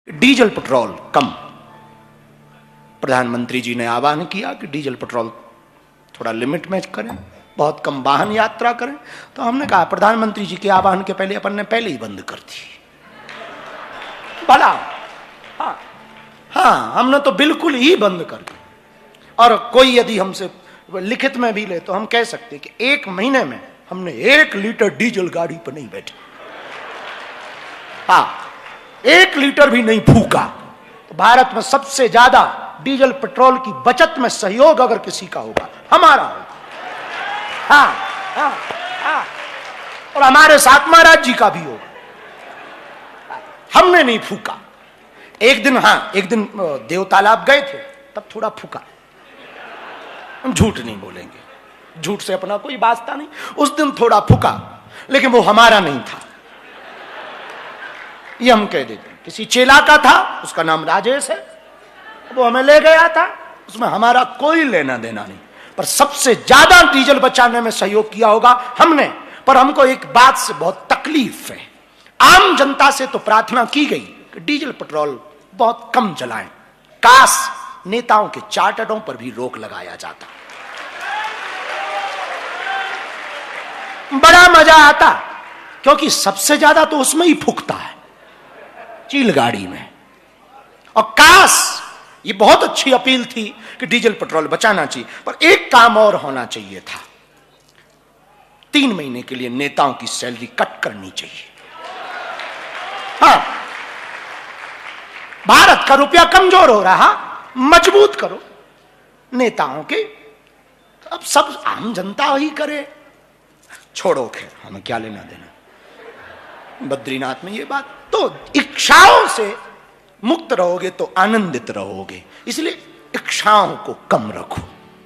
Diesel petrol कम। प्रधानमंत्री जी ने आह्वान किया कि डीजल पेट्रोल थोड़ा लिमिट में करें, बहुत कम वाहन यात्रा करें। तो हमने कहा प्रधानमंत्री जी के आह्वान के पहले अपन ने पहले ही बंद कर दी। भला हाँ हमने तो बिल्कुल ही बंद कर दी। और कोई यदि हमसे लिखित में भी ले तो हम कह सकते कि 1 महीने में हमने 1 लीटर डीजल गाड़ी पर नहीं बैठे, हाँ 1 लीटर भी नहीं फूका। तो भारत में सबसे ज्यादा डीजल पेट्रोल की बचत में सहयोग अगर किसी का होगा हमारा होगा। हाँ, हाँ, हाँ। और हमारे साथ महाराज जी का भी होगा। हमने नहीं फूका। एक दिन देव तालाब गए थे तब थोड़ा फूका। हम झूठ नहीं बोलेंगे, झूठ से अपना कोई वास्ता नहीं। उस दिन थोड़ा फूका, लेकिन वो हमारा नहीं था, ये हम कह देते हैं। किसी चेला का था, उसका नाम राजेश है, वो हमें ले गया था, उसमें हमारा कोई लेना देना नहीं। पर सबसे ज्यादा डीजल बचाने में सहयोग किया होगा हमने। पर हमको एक बात से बहुत तकलीफ है। आम जनता से तो प्रार्थना की गई कि डीजल पेट्रोल बहुत कम जलाएं। काश नेताओं के चार्टरों पर भी रोक लगाया जाता, बड़ा मजा आता। क्योंकि सबसे ज्यादा तो उसमें ही फूकता है, चील गाड़ी में। और काश, ये बहुत अच्छी अपील थी कि डीजल पेट्रोल बचाना चाहिए। पर एक काम और होना चाहिए था, 3 महीने के लिए नेताओं की सैलरी कट करनी चाहिए। हाँ, भारत का रुपया कमजोर हो रहा, मजबूत करो नेताओं के। अब सब आम जनता ही करे, छोड़ो, खैर हमें क्या लेना देना। बद्रीनाथ में ये बात, तो इच्छाओं से मुक्त रहोगे तो आनंदित रहोगे। इसलिए इच्छाओं को कम रखो।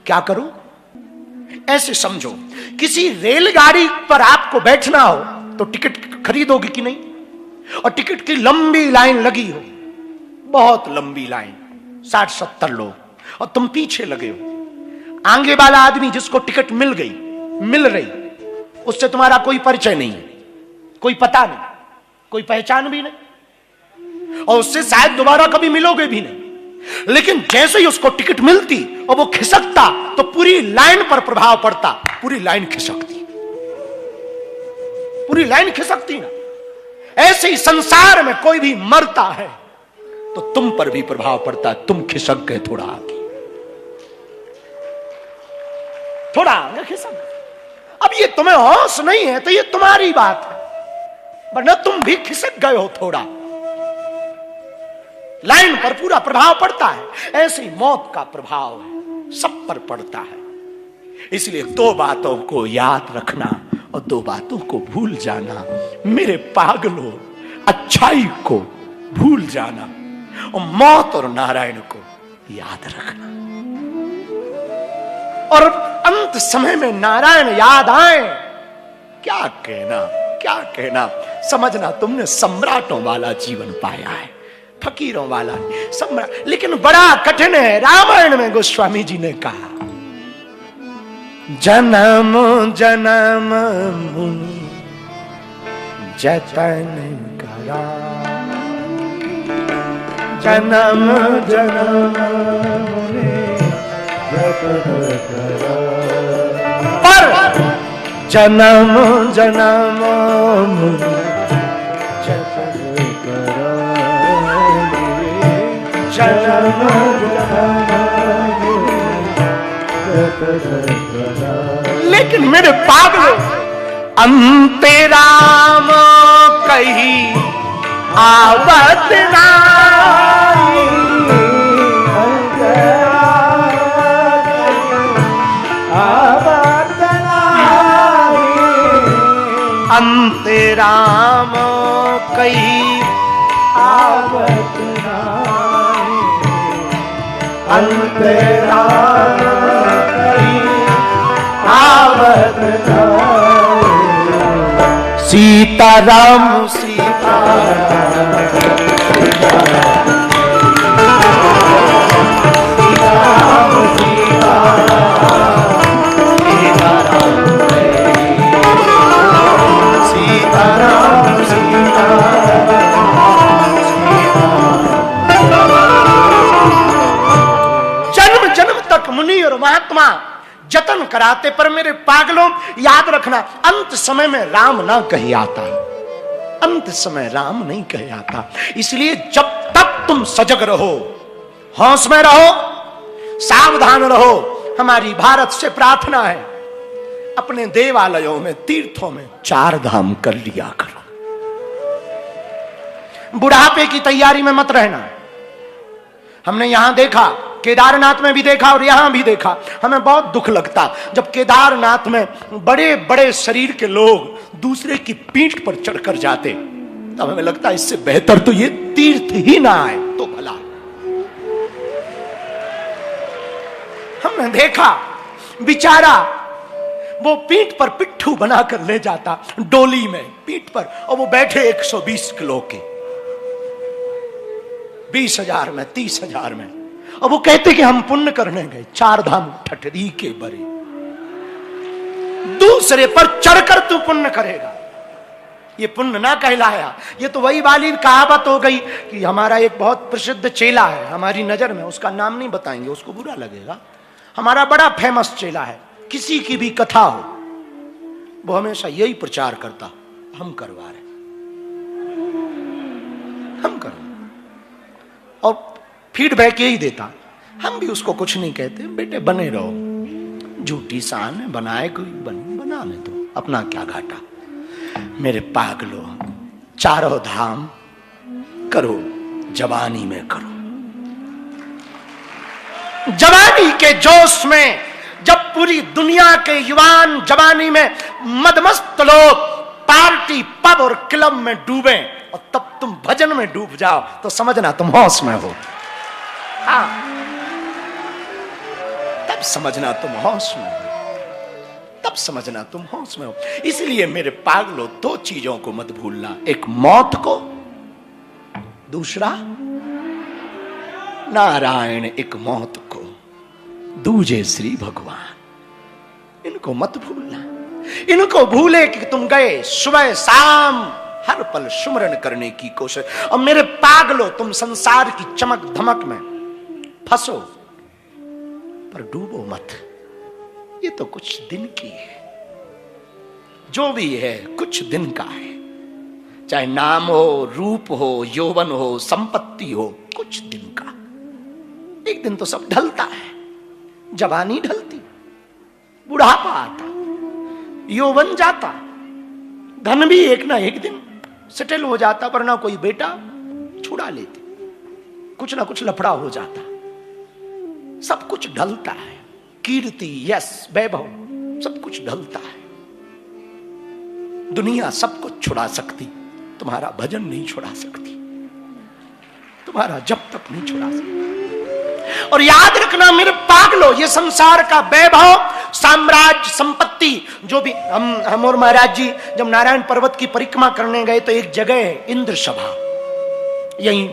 क्या करो, ऐसे समझो किसी रेलगाड़ी पर आपको बैठना हो तो टिकट खरीदोगे कि नहीं, और टिकट की लंबी लाइन लगी हो, बहुत लंबी लाइन, 60-70 लोग, और तुम पीछे लगे हो। आगे वाला आदमी जिसको टिकट मिल रही, उससे तुम्हारा कोई परिचय नहीं है, कोई पता नहीं, कोई पहचान भी नहीं, और उससे शायद दोबारा कभी मिलोगे भी नहीं। लेकिन जैसे ही उसको टिकट मिलती और वो खिसकता तो पूरी लाइन पर प्रभाव पड़ता, पूरी लाइन खिसकती, पूरी लाइन खिसकती ना। ऐसे ही संसार में कोई भी मरता है तो तुम पर भी प्रभाव पड़ता है। तुम खिसक गए थोड़ा आगे, थोड़ा आगे खिसक गए। अब ये तुम्हें होश नहीं है तो ये तुम्हारी बात है, वरना तुम भी खिसक गए हो थोड़ा। लाइन पर पूरा प्रभाव पड़ता है। ऐसे ही मौत का प्रभाव है, सब पर पड़ता है। इसलिए 2 बातों को याद रखना और 2 बातों को भूल जाना। मेरे पागलों, अच्छाई को भूल जाना और मौत और नारायण को याद रखना। और अंत समय में नारायण याद आए, क्या कहना, क्या कहना। समझना तुमने सम्राटों वाला जीवन पाया है, फकीरों वाला सम्राट। लेकिन बड़ा कठिन है। रामायण में गोस्वामी जी ने कहा, जन्म जन्म मुनि जतन करा, जन्म जन्म मुनि जतन करा, पर जन्म जन्म मुनि जतन करा, जन्म जन्म मुनि जतन करा। लेकिन मेरे पागलों, अंते राम कही आवत नारी, आवत नारी, अंते राम कही आवत नारी, अंते राम कही आवत नारी। सीताराम सीताराम सीताराम सीताराम सीताराम सीताराम महात्मा जतन कराते, पर मेरे पागलों याद रखना, अंत समय में राम ना कहे आता, अंत समय राम नहीं कहे आता। इसलिए जब तक तुम सजग रहो, होश में रहो, सावधान रहो। हमारी भारत से प्रार्थना है, अपने देवालयों में, तीर्थों में 4 धाम कर लिया करो। बुढ़ापे की तैयारी में मत रहना। हमने यहां देखा, केदारनाथ में भी देखा और यहां भी देखा, हमें बहुत दुख लगता जब केदारनाथ में बड़े बड़े शरीर के लोग दूसरे की पीठ पर चढ़कर जाते, तब हमें लगता इससे बेहतर तो ये तीर्थ ही ना आए तो भला। हमने देखा बेचारा वो पीठ पर पिट्ठू बनाकर ले जाता, डोली में पीठ पर, और वो बैठे 120 किलो के, 20,000 में, 30,000 में, और वो कहते कि हम पुण्य करने गए। 4 धाम ठठरी के बरे, दूसरे पर चढ़कर तू पुण्य करेगा, ये पुण्य ना कहलाया। ये तो वही वाली कहावत हो गई कि हमारा एक बहुत प्रसिद्ध चेला है हमारी नजर में, उसका नाम नहीं बताएंगे, उसको बुरा लगेगा। हमारा बड़ा फेमस चेला है, किसी की भी कथा हो वो हमेशा यही प्रचार करता, हम करवा रहे, हम करवा, और फीडबैक यही देता। हम भी उसको कुछ नहीं कहते, बेटे बने रहो, झूठी शान है, बनाए कोई बनाने दो, अपना क्या घाटा। मेरे पागलों, 4 धाम करो, जवानी में करो। जवानी के जोश में जब पूरी दुनिया के युवान जवानी में मदमस्त लोग पार्टी, पब और क्लब में डूबे और तब तुम भजन में डूब जाओ, तो समझना तुम होश में हो। हाँ, तब समझना तुम होश में हो, तब समझना तुम होश में हो। इसलिए मेरे पागलों, 2 चीजों को मत भूलना, एक मौत को, दूसरा नारायण, एक मौत को, दूजे श्री भगवान। इनको मत भूलना। इनको भूले कि तुम गए सुबह शाम हर पल सुमरन करने की कोशिश। और मेरे पागलों, तुम संसार की चमक धमक में फंसो पर डूबो मत। ये तो कुछ दिन की है, जो भी है कुछ दिन का है, चाहे नाम हो, रूप हो, यौवन हो, संपत्ति हो, कुछ दिन का। एक दिन तो सब ढलता है, जवानी ढलती, बुढ़ापा आता, यौवन जाता, धन भी एक ना एक दिन सेटल हो जाता, वरना कोई बेटा छुड़ा लेते, कुछ ना कुछ लफड़ा हो जाता, सब कुछ ढलता है। कीर्ति, यश, वैभव, सब कुछ ढलता है। दुनिया सब कुछ छुड़ा सकती, तुम्हारा भजन नहीं छुड़ा सकती, तुम्हारा जब तक नहीं छुड़ा सकती। और याद रखना मेरे पागलों, ये संसार का वैभव, साम्राज्य, संपत्ति, जो भी हम और महाराज जी जब नारायण पर्वत की परिक्रमा करने गए तो एक जगह है इंद्र सभा, यही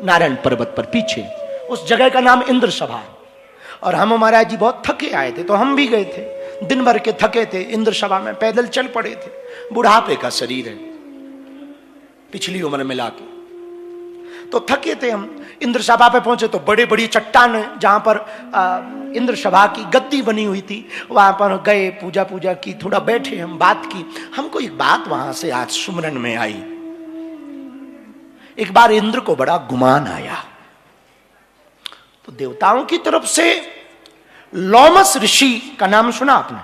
नारायण पर्वत पर पीछे, उस जगह का नाम इंद्र सभा। और हम महाराज जी बहुत थके आए थे, तो हम भी गए थे, दिन भर के थके थे, इंद्र सभा में पैदल चल पड़े थे। बुढ़ापे का शरीर है, पिछली उम्र में लाके, तो थके थे हम। इंद्र सभा पे पहुंचे तो बड़ी बड़ी चट्टान जहां पर इंद्र सभा की गद्दी बनी हुई थी, वहां पर गए, पूजा पूजा की, थोड़ा बैठे, हम बात की। हमको एक बात वहां से आज सुमरन में आई। एक बार इंद्र को बड़ा गुमान आया, तो देवताओं की तरफ से लोमस ऋषि का नाम सुना आपने?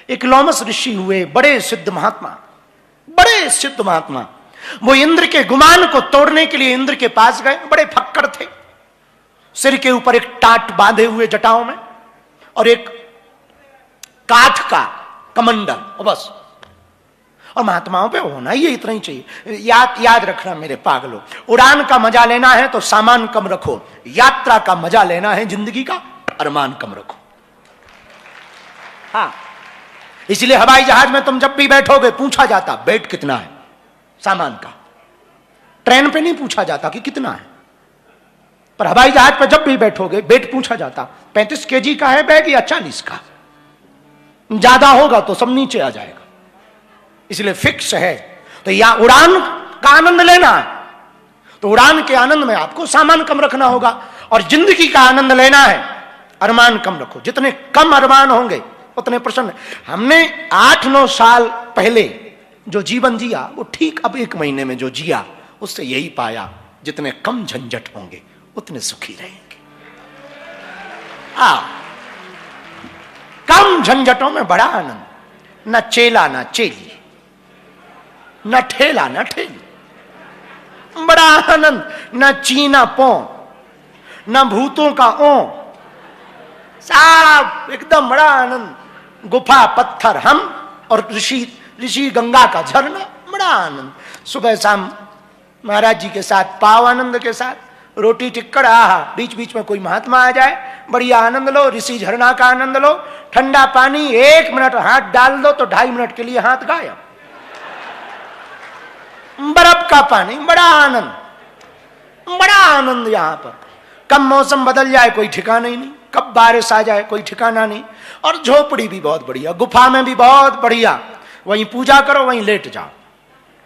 एक लोमस ऋषि हुए, बड़े सिद्ध महात्मा, बड़े सिद्ध महात्मा। वो इंद्र के गुमान को तोड़ने के लिए इंद्र के पास गए। बड़े फक्कड़ थे, सिर के ऊपर एक टाट बांधे हुए जटाओं में, और एक काठ का कमंडल, और बस। और महात्माओं पे होना ही है, इतना ही चाहिए। याद रखना मेरे पागलों, उड़ान का मजा लेना है तो सामान कम रखो, यात्रा का मजा लेना है जिंदगी का, अरमान कम रखो। हाँ, इसलिए हवाई जहाज में तुम जब भी बैठोगे पूछा जाता वेट कितना है सामान का। ट्रेन पे नहीं पूछा जाता कि कितना है, पर हवाई जहाज पर जब भी बैठोगे वेट पूछा जाता, 35 kg का है बैग या 40 का। ज्यादा होगा तो सब नीचे आ जाएगा, इसलिए फिक्स है। तो या उड़ान का आनंद लेना है तो उड़ान के आनंद में आपको सामान कम रखना होगा, और जिंदगी का आनंद लेना है, अरमान कम रखो, जितने कम अरमान होंगे उतने प्रसन्न। हमने 8-9 साल पहले जो जीवन जिया वो ठीक अब 1 महीने में जो जिया उससे यही पाया, जितने कम झंझट होंगे उतने सुखी रहेंगे। कम झंझटों में बड़ा आनंद, न चेला न चेली, न ठेला न ठेली, बड़ा आनंद, न चीना पौ न भूतों का ओ, साफ एकदम बड़ा आनंद। गुफा पत्थर हम और ऋषि गंगा का झरना, बड़ा आनंद। सुबह शाम महाराज जी के साथ पाव आनंद के साथ रोटी टिक्कड़, बीच बीच में कोई महात्मा आ जाए, बढ़िया आनंद लो, ऋषि झरना का आनंद लो। ठंडा पानी 1 मिनट हाथ डाल दो तो 2.5 मिनट के लिए हाथ गायब। बर्फ का पानी, बड़ा आनंद, बड़ा आनंद। यहां पर कब मौसम बदल जाए कोई ठिकाना ही नहीं, कब बारिश आ जाए कोई ठिकाना नहीं। और झोपड़ी भी बहुत बढ़िया, गुफा में भी बहुत बढ़िया, वहीं पूजा करो वहीं लेट जाओ,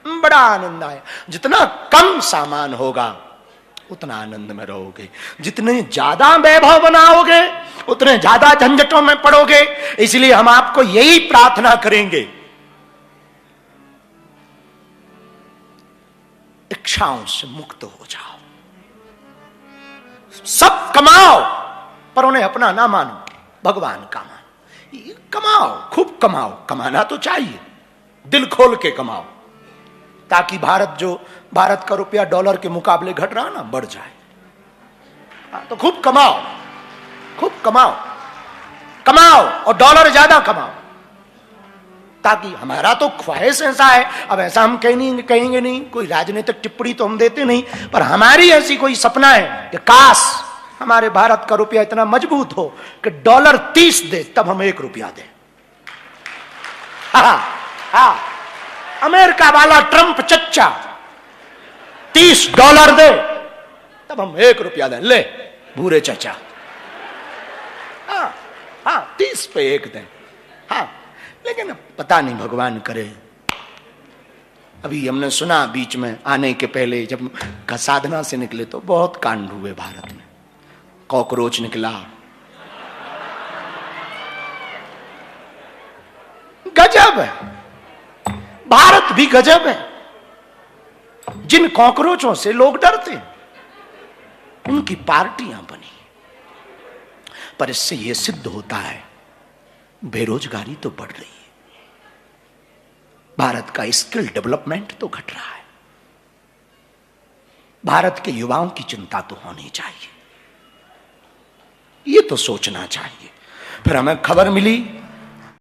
बड़ा आनंद आया। जितना कम सामान होगा उतना आनंद में रहोगे, जितने ज्यादा वैभव बनाओगे उतने ज्यादा झंझटों में पड़ोगे। इसलिए हम आपको यही प्रार्थना करेंगे, इच्छाओं से मुक्त हो जाओ। सब कमाओ पर उन्हें अपना ना मानो, भगवान का मानो। कमाओ, खूब कमाओ, कमाना तो चाहिए, दिल खोल के कमाओ, ताकि भारत का रुपया डॉलर के मुकाबले घट रहा ना, बढ़ जाए। तो खूब कमाओ, खूब कमाओ, कमाओ और डॉलर ज्यादा कमाओ, ताकि हमारा तो ख्वाहिश ऐसा है। अब ऐसा हम कहेंगे नहीं, कोई राजनीतिक टिप्पणी तो हम देते नहीं, पर हमारी ऐसी कोई सपना है कि काश हमारे भारत का रुपया इतना मजबूत हो कि डॉलर 30 दे तब हम 1 रुपया दें। अमेरिका वाला ट्रंप चच्चा $30 दे तब हम 1 रुपया दें। ले भूरे चचा, 30 पे 1 दें। लेकिन पता नहीं, भगवान करे। अभी हमने सुना बीच में आने के पहले जब साधना से निकले तो बहुत कांड हुए भारत में, कॉकरोच निकला, गजब है। भारत भी गजब है, जिन कॉकरोचों से लोग डरते हैं उनकी पार्टियां बनी। पर इससे यह सिद्ध होता है बेरोजगारी तो बढ़ रही है, भारत का स्किल डेवलपमेंट तो घट रहा है। भारत के युवाओं की चिंता तो होनी चाहिए, ये तो सोचना चाहिए। फिर हमें खबर मिली